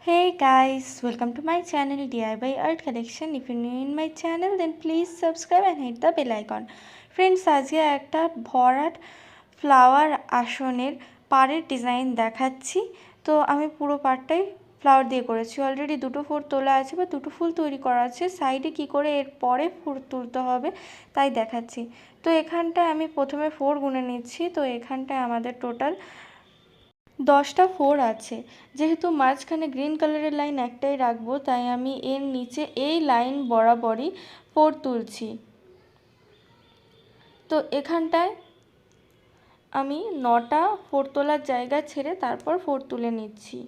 Hey guys, welcome to my channel DIY Art Collection. If you're new in my channel, then please subscribe and hit the bell icon. Friends, আজকে একটা ভরাট flower আসনের পাড়ের design দেখাচ্ছি। তো আমি পুরো পাড়টাই ফ্লাওয়ার দিয়ে করেছি। অলরেডি দুটো ফোর তোলা আছে বা দুটো ফুল তৈরি করা আছে। সাইডে কি করে এর পরে ফুল তুলতে হবে তাই দেখাচ্ছি। তো এখানটায় আমি প্রথমে ফোর গুনে নিচ্ছি। তো এখানটায় আমাদের টোটাল 10টা ফোর আছে। যেহেতু মাঝখানে গ্রিন কালারের লাইন একটাই রাখবো, তাই আমি এর নিচে এই লাইন বরাবরই ফোর তুলছি। তো এখানটায় আমি 9টা ফোর তোলার জায়গা ছেড়ে তারপর ফোর তুলে নিচ্ছি।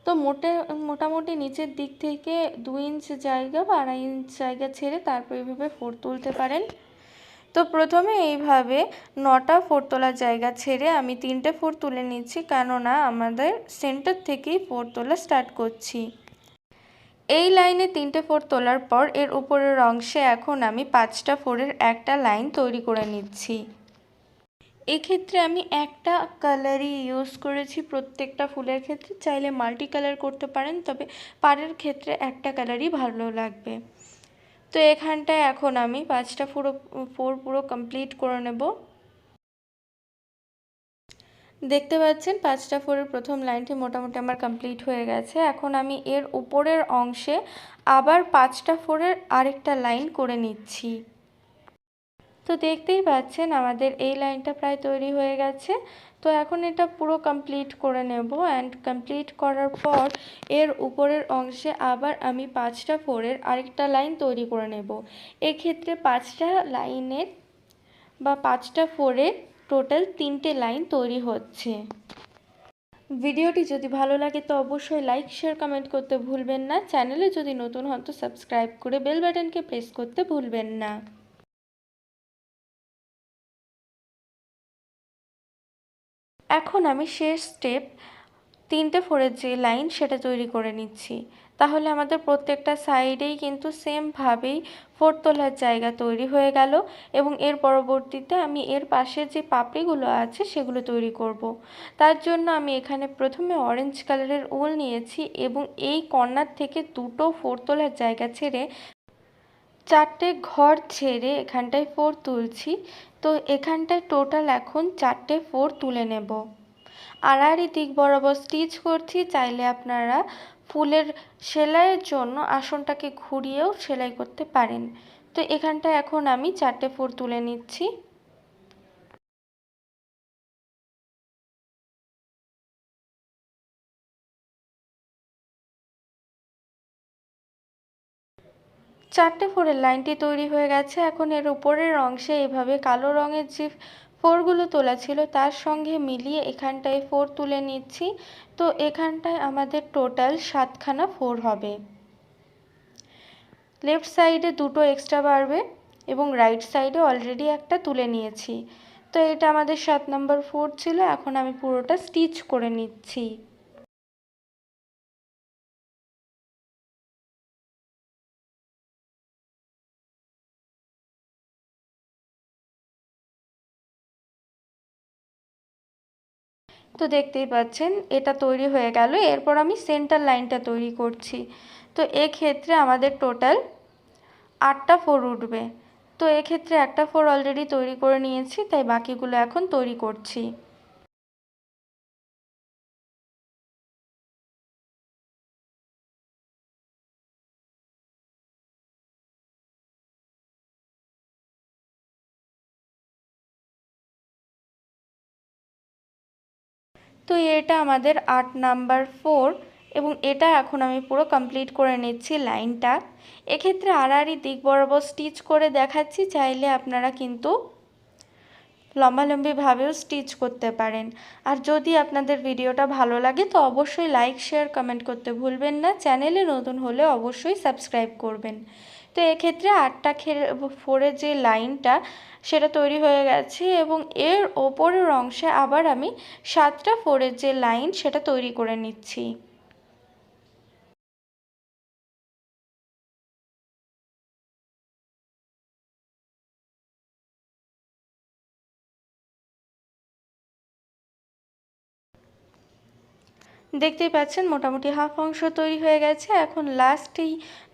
তো মোটামুটি নিচের দিক থেকে 2 ইঞ্চ জায়গা বা 2.5 ইঞ্চ জায়গা ছেড়ে তারপর এইভাবে ফোর তুলতে পারেন। তো প্রথমে এইভাবে 9টা ফোর তোলার জায়গা ছেড়ে আমি 3টে ফোর তুলে নিচ্ছি, কেননা আমাদের সেন্টার থেকেই ফোর তোলা স্টার্ট করছি। এই লাইনে 3টে ফোর তোলার পর এর উপরের অংশে এখন আমি 5টা ফোরের একটা লাইন তৈরি করে নিচ্ছি। এক্ষেত্রে আমি একটা কালারই ইউজ করেছি প্রত্যেকটা ফুলের ক্ষেত্রে। চাইলে মাল্টি কালার করতে পারেন, তবে পাড়ের ক্ষেত্রে একটা কালারই ভালো লাগবে। তো এখানটায় এখন আমি 5টা ফোর পুরো কমপ্লিট করে নেব। দেখতে পাচ্ছেন 5টা ফোরের প্রথম লাইনটি মোটামুটি আমার কমপ্লিট হয়ে গেছে। এখন আমি এর উপরের অংশে আবার 5টা ফোরের আরেকটা লাইন করে নিচ্ছি। তো দেখতেই পাচ্ছেন আমাদের এই লাইনটা প্রায় তৈরি হয়ে গেছে। তো এখন এটা পুরো কমপ্লিট করে নেব। অ্যান্ড কমপ্লিট করার পর এর উপরের অংশে আবার আমি 5টা ফোরের আরেকটা লাইন তৈরি করে নেব। এক্ষেত্রে 5টা লাইনের বা 5টা ফোরে টোটাল 3টে লাইন তৈরি হচ্ছে। ভিডিওটি যদি ভালো লাগে তো অবশ্যই লাইক শেয়ার কমেন্ট করতে ভুলবেন না। চ্যানেলে যদি নতুন হন তো সাবস্ক্রাইব করে বেল বাটনকে প্রেস করতে ভুলবেন না। এখন আমি শেষ স্টেপ 3টে ফোরের যে লাইন সেটা তৈরি করে নিচ্ছি। তাহলে আমাদের প্রত্যেকটা সাইডেই কিন্তু সেমভাবেই ফোর তোলার জায়গা তৈরি হয়ে গেল, এবং এর পরবর্তীতে আমি এর পাশে যে পাপড়িগুলো আছে সেগুলো তৈরি করব। তার জন্য আমি এখানে প্রথমে অরেঞ্জ কালারের উল নিয়েছি এবং এই কর্নার থেকে দুটো ফোর তোলার জায়গা ছেড়ে 4টে ঘর ছেড়ে এখানটায় ফোর তুলছি। তো এখানটায় টোটাল এখন 4টে ফোর তুলে নেব। আড়াআড়ি দিক বরাবর স্টিচ করছি। চাইলে আপনারা ফুলের সেলাইয়ের জন্য আসনটাকে ঘুরিয়েও সেলাই করতে পারেন। তো এখানটায় এখন আমি 4টে ফোর তুলে নিচ্ছি। চারটে ফোরের লাইনটি তৈরি হয়ে গেছে। এখন এর উপরের অংশে এভাবে কালো রঙের যে ফোরগুলো তোলা ছিল তার সঙ্গে মিলিয়ে এখানটায় ফোর তুলে নিচ্ছি। তো এখানটায় আমাদের টোটাল 7খানা ফোর হবে। লেফট সাইডে দুটো এক্সট্রা বাড়বে এবং রাইট সাইডে অলরেডি একটা তুলে নিয়েছি। তো এটা আমাদের 7 নম্বর ফোর ছিল। এখন আমি পুরোটা স্টিচ করে নিচ্ছি। তো দেখতেই পাচ্ছেন এটা তৈরি হয়ে গেল। এরপর আমি সেন্টার লাইনটা তৈরি করছি। তো এক্ষেত্রে আমাদের টোটাল 8টা ফোর উঠবে। তো এক্ষেত্রে একটা ফোর অলরেডি তৈরি করে নিয়েছি, তাই বাকিগুলো এখন তৈরি করছি। তো এটা আমাদের 8 নাম্বার ফোর, এবং এটা এখন আমি পুরো কমপ্লিট করে নিচ্ছি লাইনটা। এক্ষেত্রে আড়াআড়ি দিক বরাবর স্টিচ করে দেখাচ্ছি। চাইলে আপনারা কিন্তু লম্বালম্বিভাবেও স্টিচ করতে পারেন। আর যদি আপনাদের ভিডিওটা ভালো লাগে তো অবশ্যই লাইক শেয়ার কমেন্ট করতে ভুলবেন না। চ্যানেলে নতুন হলে অবশ্যই সাবস্ক্রাইব করবেন। তো এক্ষেত্রে 8টা ফোরের যে লাইনটা সেটা তৈরি হয়ে গেছে, এবং এর ওপরের অংশে আবার আমি 7টা ফোরের যে লাইন সেটা তৈরি করে নিচ্ছি। দেখতেই পাচ্ছেন মোটামুটি হাফ অংশ তৈরি হয়ে গেছে। এখন লাস্ট এই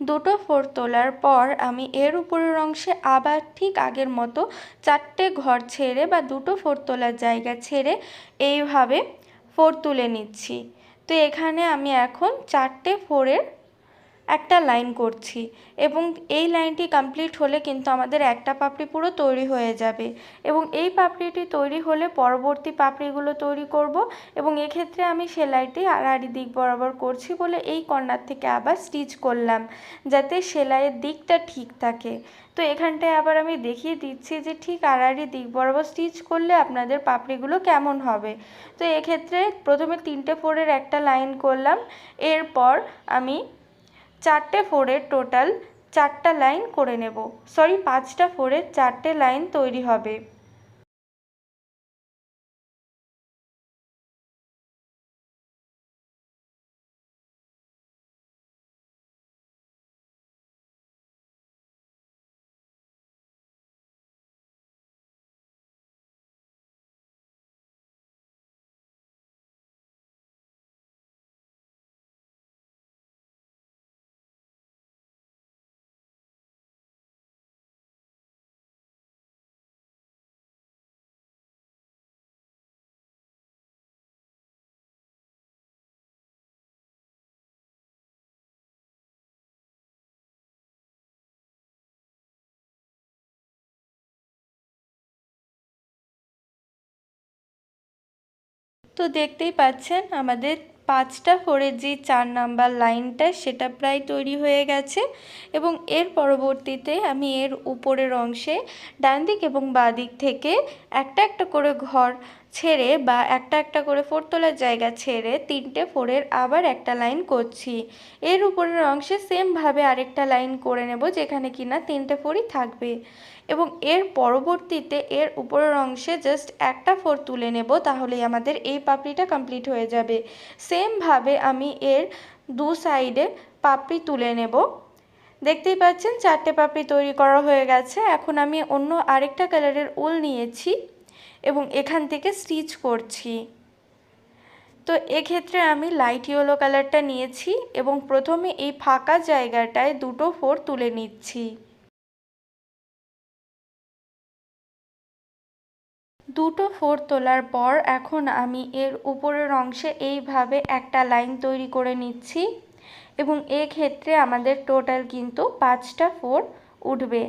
দুটো ফোর তোলার পর আমি এর উপরের অংশে আবার ঠিক আগের মতো 4টে ঘর ছেড়ে বা দুটো ফোর তোলার জায়গা ছেড়ে এইভাবে ফোর তুলে নিচ্ছি। তো এখানে আমি এখন 4টে ফোরের একটা লাইন করছি এবং এই লাইনটি কমপ্লিট হলে কিন্তু আমাদের একটা পাপড়ি পুরো তৈরি হয়ে যাবে এবং এই পাপড়িটি তৈরি হলে পরবর্তী পাপড়িগুলো তৈরি করব এবং এক্ষেত্রে আমি সেলাইটি আড়াআড়ি দিক বরাবর করছি বলে এই কর্নার থেকে আবার স্টিচ করলাম যাতে সেলাইয়ের দিকটা ঠিক থাকে। তো এখানটায় আবার আমি দেখিয়ে দিচ্ছি যে ঠিক আড়াআড়ি দিক বরাবর স্টিচ করলে আপনাদের পাপড়িগুলো কেমন হবে। তো এক্ষেত্রে প্রথমে 3টে ফোরের একটা লাইন করলাম, এরপর আমি 4টে ফোরের টোটাল 4টা লাইন করে নেব, 5টা ফোরের 4টে লাইন তৈরি হবে। তো দেখতেই পাচ্ছেন আমাদের 5টা ফোরের যে 4 নাম্বার লাইনটা সেটা প্রায় তৈরি হয়ে গেছে এবং এর পরবর্তীতে আমি এর উপরের অংশে ডান দিক এবং বাঁ দিক থেকে একটা একটা করে ঘর ছেড়ে বা একটা একটা করে ফোর তোলার জায়গা ছেড়ে 3টে ফোরের আবার একটা লাইন করছি। এর উপরের অংশে সেমভাবে আরেকটা লাইন করে নেব যেখানে কিনা 3টে ফোরই থাকবে এবং এর পরবর্তীতে এর উপরের অংশে জাস্ট একটা ফোর তুলে নেব, তাহলেই আমাদের এই পাপড়িটা কমপ্লিট হয়ে যাবে। সেমভাবে আমি এর দু সাইডে পাপড়ি তুলে নেব। দেখতেই পাচ্ছেন 4টে পাপড়ি তৈরি করা হয়ে গেছে। এখন আমি অন্য আরেকটা কালারের উল নিয়েছি এবং এখান থেকে স্টিচ করছি। তো এক্ষেত্রে আমি লাইট ইয়েলো কালারটা নিয়েছি এবং প্রথমে এই ফাঁকা জায়গাটায় দুটো ফোর তুলে নিচ্ছি। দুটো ফোর তোলার পর এখন আমি এর উপরের অংশে এইভাবে একটা লাইন তৈরি করে নিচ্ছি এবং এক্ষেত্রে আমাদের টোটাল কিন্তু 5টা ফোর উঠবে।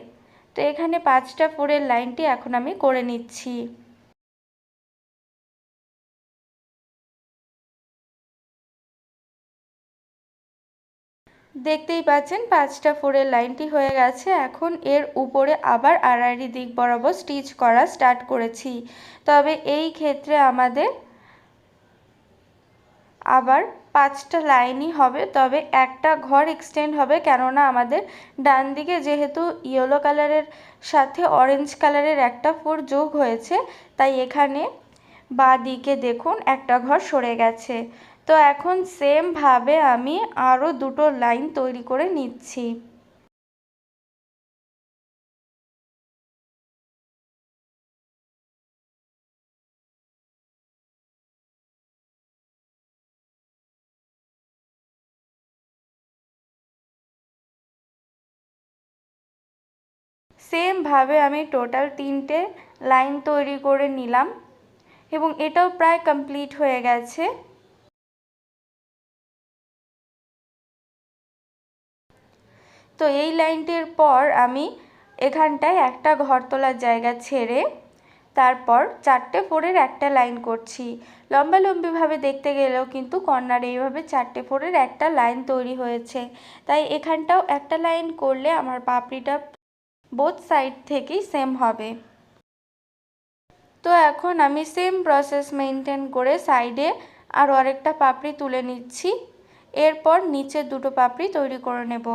তো এখানে 5টা ফোরের লাইনটি এখন আমি করে নিচ্ছি। দেখতেই পাচ্ছেন 5টা ফোরের লাইনটি হয়ে গেছে। এখন এর উপরে আবার আড়াআড়ি দিক বরাবর স্টিচ করা স্টার্ট করেছি, তবে এই ক্ষেত্রে আমাদের আবার 5টা লাইনই হবে, তবে একটা ঘর এক্সটেন্ড হবে কেননা আমাদের ডান দিকে যেহেতু ইয়েলো কালারের সাথে অরেঞ্জ কালারের একটা ফোর যোগ হয়েছে তাই এখানে বাঁ দিকে দেখুন একটা ঘর সরে গেছে। তো এখন সেমভাবে আমি আরও দুটো লাইন তৈরি করে নিচ্ছি। সেমভাবে আমি টোটাল 3টে লাইন তৈরি করে নিলাম এবং এটাও প্রায় কমপ্লিট হয়ে গেছে। তো এই লাইনটির পর আমি এখানটায় একটা ঘর তোলার জায়গা ছেড়ে তারপর 4টে ফোরের একটা লাইন করছি। লম্বালম্বিভাবে দেখতে গেলেও কিন্তু কর্নারে এইভাবে 4টে ফোরের একটা লাইন তৈরি হয়েছে, তাই এখানটাও একটা লাইন করলে আমার পাপড়িটা বোথ সাইড থেকেই সেম হবে। তো এখন আমি সেম প্রসেস মেনটেন করে সাইডে আরও আরেকটা পাপড়ি তুলে নিচ্ছি, এরপর নিচের দুটো পাপড়ি তৈরি করে নেব।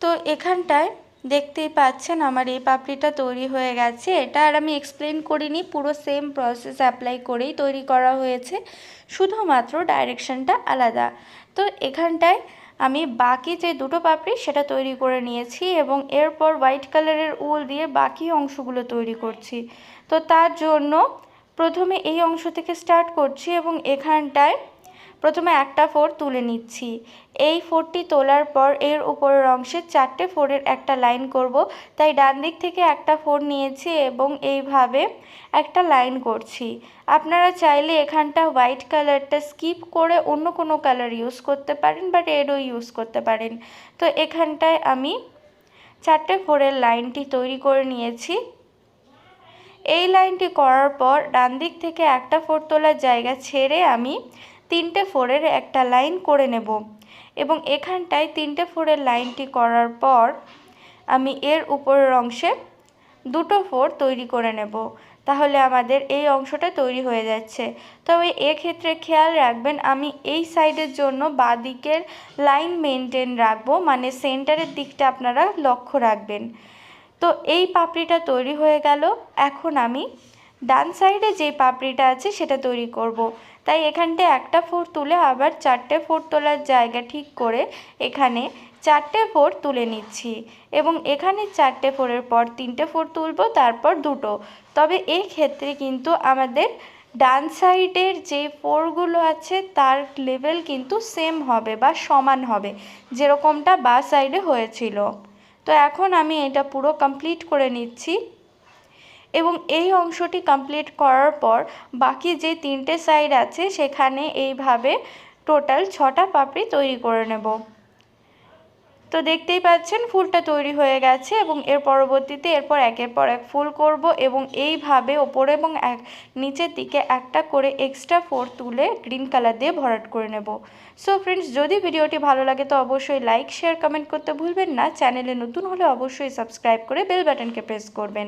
তো এখানটায় দেখতেই পাচ্ছেন আমার এই পাপড়িটা তৈরি হয়ে গেছে। এটা আর আমি এক্সপ্লেন করিনি, পুরো সেম প্রসেস অ্যাপ্লাই করেই তৈরি করা হয়েছে, শুধুমাত্র ডাইরেকশনটা আলাদা। তো এখানটায় আমি বাকি যে দুটো পাপড়ি সেটা তৈরি করে নিয়েছি এবং এরপর হোয়াইট কালারের উল দিয়ে বাকি অংশগুলো তৈরি করছি। তো তার জন্য প্রথমে এই অংশ থেকে স্টার্ট করছি এবং এখানটায় প্রথমে একটা ফোর তুলে নিচ্ছি। এই ফোরটি তোলার পর এর উপরের অংশে 4টে ফোরের একটা লাইন করব, তাই ডান দিক থেকে একটা ফোর নিয়েছি এবং এইভাবে একটা লাইন করছি। আপনারা চাইলে এখানটা হোয়াইট কালারটা স্কিপ করে অন্য কোনো কালার ইউজ করতে পারেন বা রেডও ইউজ করতে পারেন। তো এখানটায় আমি 4টে ফোরের লাইনটি তৈরি করে নিয়েছি। এই লাইনটি করার পর ডান দিক থেকে একটা ফোর তোলার জায়গা ছেড়ে আমি 3টে ফোরের একটা লাইন করে নেব এবং এখানটায় 3টে ফোরের লাইনটি করার পর আমি এর উপরের অংশে 2টো ফোর তৈরি করে নেব। তাহলে আমাদের এই অংশটা তৈরি হয়ে যাচ্ছে। তবে এক্ষেত্রে খেয়াল রাখবেন আমি এই সাইডের জন্য বাঁ দিকের লাইন মেনটেন রাখবো, মানে সেন্টারের দিকটা আপনারা লক্ষ্য রাখবেন। তো এই পাপড়িটা তৈরি হয়ে গেল। এখন আমি ডান সাইডে যে পাপড়িটা আছে সেটা তৈরি করব। তাই এখানটায় একটা ফোর তুলে আবার 4টে ফোর তোলার জায়গা ঠিক করে এখানে 4টে ফোর তুলে নিচ্ছি এবং এখানে 4টে ফোরের পর 3টে ফোর তুলব, তারপর 2টো। তবে এই ক্ষেত্রে কিন্তু আমাদের ডান সাইডের যে ফোরগুলো আছে তার লেভেল কিন্তু সেম হবে বা সমান হবে, যেরকমটা বাঁ সাইডে হয়েছিল। তো এখন আমি এটা পুরো কমপ্লিট করে নিচ্ছি এবং এই অংশটি কমপ্লিট করার পর বাকি যে 3টে সাইড আছে সেখানে এইভাবে টোটাল 6টা পাপড়ি তৈরি করে নেব। তো দেখতেই পাচ্ছেন ফুলটা তৈরি হয়ে গেছে এবং এর পরবর্তীতে এরপর একের পর এক ফুল করব এবং এইভাবে ওপরে এবং নিচের দিকে একটা করে এক্সট্রা ফোর তুলে গ্রিন কালার দিয়ে ভরাট করে নেব। সো ফ্রেন্ডস, যদি ভিডিওটি ভালো লাগে তো অবশ্যই লাইক, শেয়ার, কমেন্ট করতে ভুলবেন না। চ্যানেলে নতুন হলে অবশ্যই সাবস্ক্রাইব করে বেল বাটনকে প্রেস করবেন।